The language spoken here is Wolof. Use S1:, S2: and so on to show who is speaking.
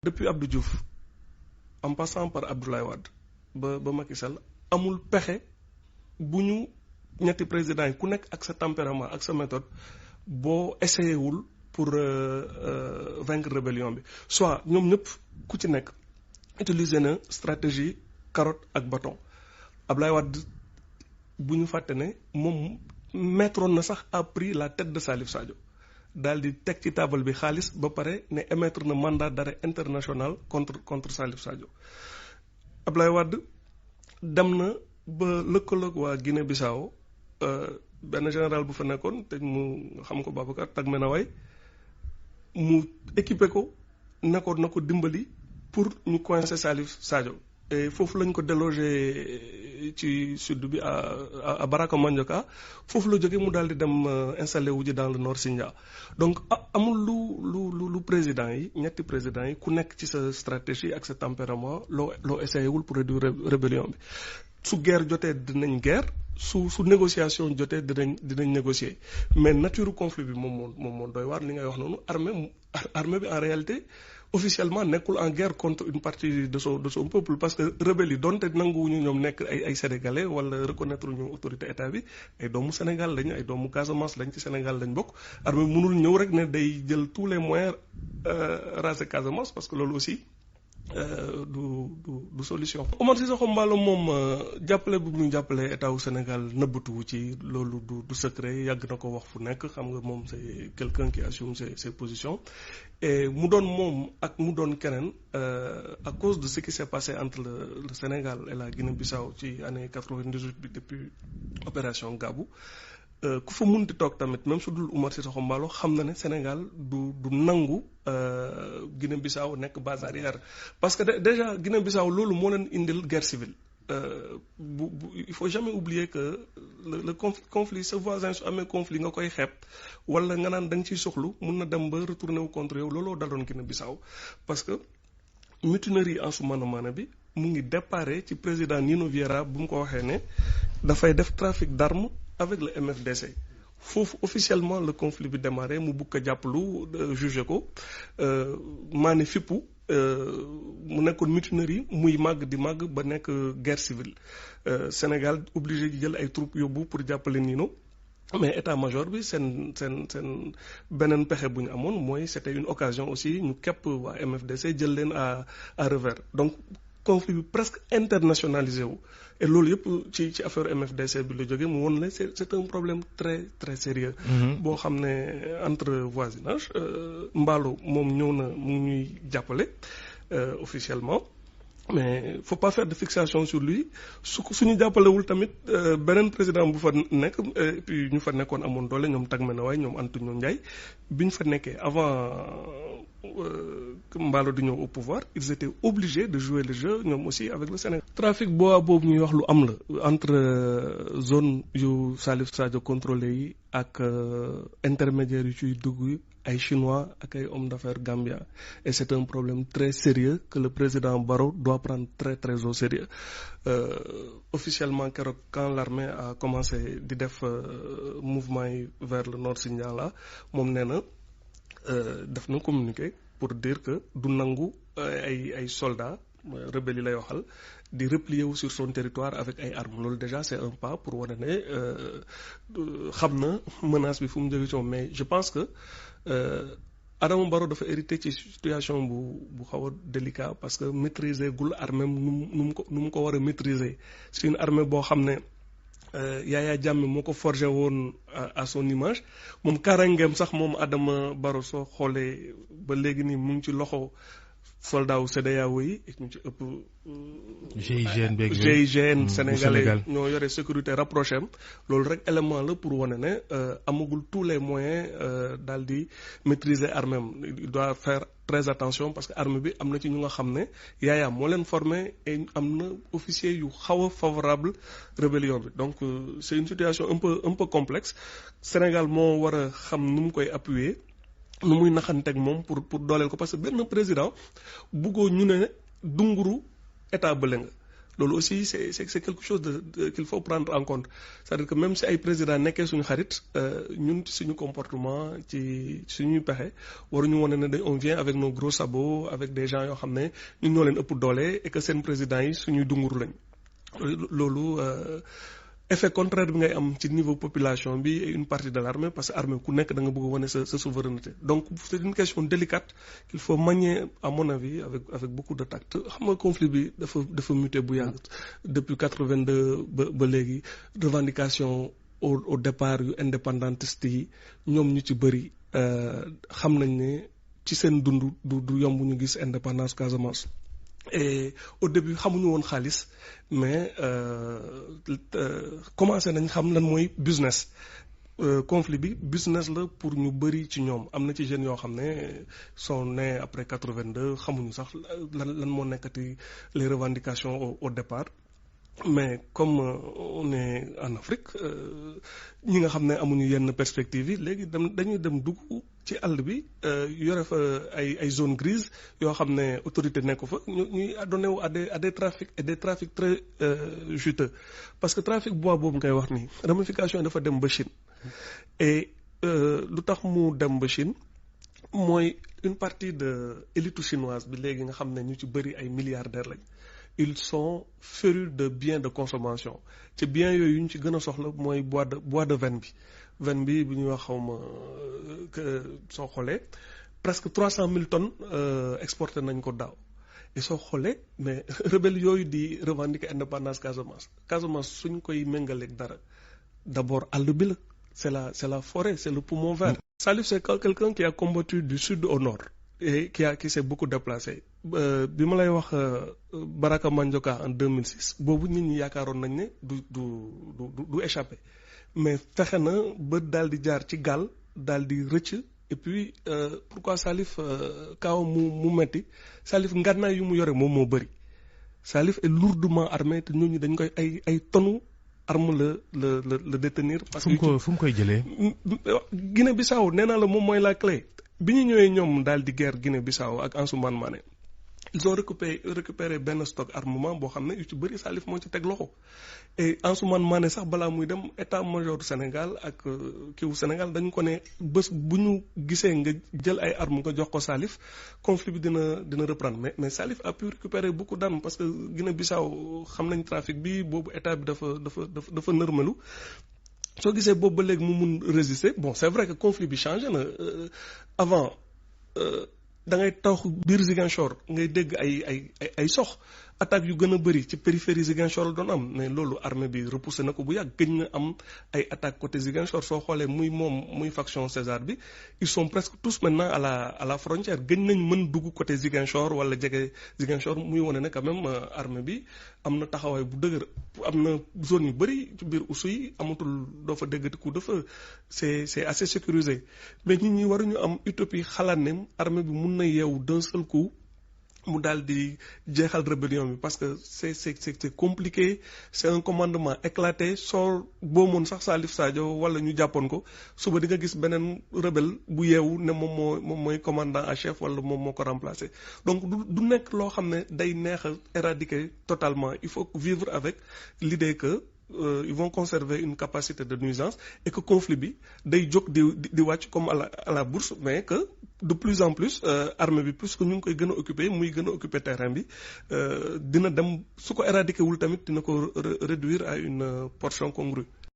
S1: depuis Abdou Diouf en passant par Abdoulaye Wade ba Macky Sall amul pexe bu ñu ñetti présidents yi ku nekk ak sa tempérament ak sa méthode boo essayé wul pour vaincre rébellion bi soit ñoom ñëpp ku ci nekk utiliser na stratégie carotte ak bâton. Abdoulaye Wade bu ñu fàtte ne moom mettroon na sax à prix la tête de Salif Sadio daal di teg ci table bi xaalis ba pare ne émettre na mandat d'arrêt international contre Salif Sadio. Abdoulaye Wade dem na ba lëkkaloog waa Guinée Bissau benn général bu fa nekkoon te mu xam ko Babacar Tagmenawaye mu équipé ko nekkoon na ko dimbali pour ñu coincer Salif Sadio. Et foofu lañ ko délogé ci sud bi à Baraka Mandioka foofu la jógee mu daal di dem installé wu ji dans le nord Sindia. Donc amul lu président yi ñetti président yi ku nekk ci sa stratégie ak sa tempérament loo essayé wul pour réduire rébellion bi. Su guerre jotee dinañ guerre su négociation jotee dinañ négocier mais nature conflit bi moom moo doy waar li ngay wax noonu armée bi en réalité officiellement nekkul en guerre contre une partie de son peuple parce que rebelles yi donte nanguwuñu ñoom nekk ay sénégalais wala reconnaître ñu autorité état bi ay doomu Sénégal lañ ay doomu Casamance lañ ci Sénégal lañ bokk. Armée bi mënul ñëw rek ne day jël tous les moyens raser Casamance parce que loolu aussi du solution. Oumar Sissoko Embaló moom jàppale bu ñu jàppale état wu Sénégal nëbbatuwu ci loolu du secret yàgg na ko wax fu nekk xam nga moom c'est quelqu'un qui assume ses positions et mu doon moom ak mu doon keneen à cause de ce qui s'est passé entre le Sénégal et la Guinée-Bissau ci année 98 bi depuis opération Gabou ku fa munti toog tamit même su dul Oumar Sissoko Embaló xam na ne Sénégal du nangu Guinée-Bissau nekk base arrière parce que déjà Guinée-Bissau loolu moo leen indil guerre civile. Il faut jamais oublier que le conflit sa voisin su amee conflit nga koy xeeb wala nga naan da nga ciy soxlu mun na dem ba retourner wu contre yow looloo daloon Guinée-Bissau parce que mutinerie Ansoumana Mané bi mu ngi déparé ci président Nino Vieira bu mu ko waxee ne dafay def trafic d'armes avec le MFDC foofu officiellement le conflit bi démarré mu bugg a jàppalu jugé ko Mané fippu mu nekkoon mutinerie muy màgg di màgg ba nekk guerre civile Sénégal obligé di jël ay troupes yóbbu pour jàppale Nino mais état-major bi seen beneen pexe bu ñu amoon mooy c'était une occasion aussi ñu képp waa MFDC jël leen à revers donc conflit bi presque internationalisé wu et loolu yëpp ci affaire MFDC bi la jógee mu woon la c'est un problème très très sérieux boo xam ne entre voisinage Embaló moom ñëw na mu ñuy jàppale officiellement mais faut pas faire de fixation sur lui suñu jàppalewul tamit beneen président bu fa nekk et puis ñu fa nekkoon amoon doole ñoom Tagmenawaye ñoom Antonio Ndiaye bi ñu fa nekkee avant que Embaló di ñëw au pouvoir ils étaient obligés de jouer le jeu ñoom aussi avec le Sénégal. Trafic boobu ñuy wax lu am la entre zone yu Salif Sadio contrôlé yi ak intermédiaires yu ciy dugg ay chinois ak ay hommes d'affaires Gambia et c'est un problème très sérieux que le président Barrow doit prendre très très au sérieux officiellement keroog quand l'armée a commencé di def mouvement yi vers le nord Sindian là moom nee na def na communiqué pour dire que du nangu ay soldats rebelles yi lay waxal di replier wu sur son territoire avec ay armes loolu déjà c'est un pas pour wane ne xam na menace bi fu mu jóge ci moom mais je pense que Adama Barrow dafa hérité ci situation bu xaw a délicat parce que maîtriser gul armée nu mu ko war a maîtriser c'est une armée boo xam ne Yaya Jammeh moo ko forgé woon à son image moom karangeem sax moom Adama Barrow soo xoolee ba léegi nii mu ngi ci loxo soldat wu CEDEAO yi ñu ci ëpp GIGN sénégalais ñoo yore sécurité rapproché am loolu rek élément la pour wane ne amagul tous les moyens daal di maîtriser armée am il doit faire très attention parce que armée bi am na ci ñu nga xam ne Yaya moo leen formé et am na officier yu xaw a favorable rébellion bi donc c'est une situation un peu complexe Sénégal moo war a xam nu mu koy appuyer nu muy naxanteeg moom pour dooleel ko parce que benn président buggoo ñu ne dunguru état bële nga loolu aussi c'est quelque chose qu'il faut prendre en compte c'est-à-dire que même si ay président nekkee suñu xarit ñun ci suñu comportement ci suñuy pexe waruñu wane ne on vient avec nos gros sabots avec des gens yoo xam ne ñun ñoo leen ëpp doole et que seen président yi suñuy dunguru lañ loolu effet contraire bi ngay am ci niveau population bi et une partie de l'armée parce que armée ku nekk da nga bëgg a wane sa souveraineté donc c'est une question délicate qu'il faut manier à mon avis avec beaucoup de tact xam nga conflit bi dafa muté bu yàgg depuis 82 ba léegi revendication au départ yu indépendantiste yi ñoom ñu ci bëri xam nañ ne ci seen dund du yomb ñu gis indépendance Casamance. Et au début xamuñu woon xaalis mais commencé nañ xam lan mooy business conflit bi business la pour ñu bëri ci ñoom am na ci jeunes yoo xam ne sont nés après 82 xamuñu sax lan moo nekkati les revendications au départ mais comme on est en Afrique ñi nga xam ne amuñu yenn perspectives yi léegi dañuy dem dugg ci àll bi yore fa ay zone grise yoo xam ne autorité nekku fa ñuy adonné wu à des trafics et des trafics très juteux parce que trafic bois boobu ngay wax nii ramification yi dafa dem ba Chine et lu tax mu dem ba Chine mooy une partie de élite chinoise bi léegi nga xam ne ñu ci bëri ay milliardaires lañ ils sont férus de biens de consommation ci biens yooyu yu ñu ci gën a soxla mooy bois de veine bi ñuy wax xawma soo xoolee presque 300 000 tonnes exporté nañ ko daaw et soo xoolee mais rebelle yooyu di revendiquer indépendance Casamance suñ koy méngaleeg dara d'abord àll bi la c'est la forêt c'est le poumon vert. Salif c'est quelqu'un qui a combattu du sud au nord et qui s'est beaucoup déplacé bi ma lay wax Baraka Mandioka en 2006 boobu nit ñi yaakaaroon nañ ne du échappé mais fexe na ba daal di jaar ci gaal daal di rëcc et puis pourquoi Salif kaw mu metti Salif ngànnaay yu mu yore moom moo bëri Salif est lourdement armé te ñooñu dañ koy ay tonnes arme la détenir. parce que
S2: fu mu koy jëlee.
S1: Guinée-Bissau nee naa la moom mooy la clé bi ñu ñëwee ñoom daal di guerre Guinée-Bissau ak Ansoumana Mané ils ont récupéré benn stock armement boo xam ne yu ci bëri Salif moo ci teg loxo et Ansoumana Mané sax balaa muy dem état-major du Sénégal ak kiiwu Sénégal dañu ko ne bés bu ñu gisee nga jël ay armes nga jox ko Salif conflit bi dina reprendre mais Salif a pu récupérer beaucoup d'armes parce que Guinée-Bissau xam nañ trafic bi boobu état bi dafa nërmelu soo gisee boobu ba léegi mu mun résister bon c'est vrai que conflit bi changé na avant da ngay tax biir Ziguinchor ngay dégg ay sox attaques yu gën a bëri ci périphérie Ziguinchor la doon am mais loolu armée bi repoussé na ko bu yàgg gëj na am ay attaques côté Ziguinchor soo xoolee muy faction César bi ils sont presque tous maintenant à la frontière gëj nañ mën dugg côté Ziguinchor wala jege Ziguinchor muy wane ne quand même armée bi am na taxawaay bu dëgër am na zone yu bëri ci biir Oussouye amatul doo fa déggati coup de feu c'est assez sécurisé mais nit ñi waruñu am utopie xalaat ne armée bi mun na yeewu d'un seul coup mu daal di jeexal rébellion bi parce que c'est compliqué c'est un commandement éclaté soo boo moon sax Salif Sadio wala ñu jàppoon ko suba di nga gis beneen rebelle bu yeewu ne moom mooy commandant en chef wala moom moo ko remplacer donc du nekk loo xam ne day neex a éradiquer totalement il faut vivre avec l'idée que ils vont conserver une capacité de nuisance et que conflit bi day jóg di wàcc comme à la bourse mais que de plus en plus armée bi plus que ñu ngi koy gën a occuper muy gën a occuper terrain bi dina dem su ko éradiquer wul tamit dina ko réduire à une portion congrue.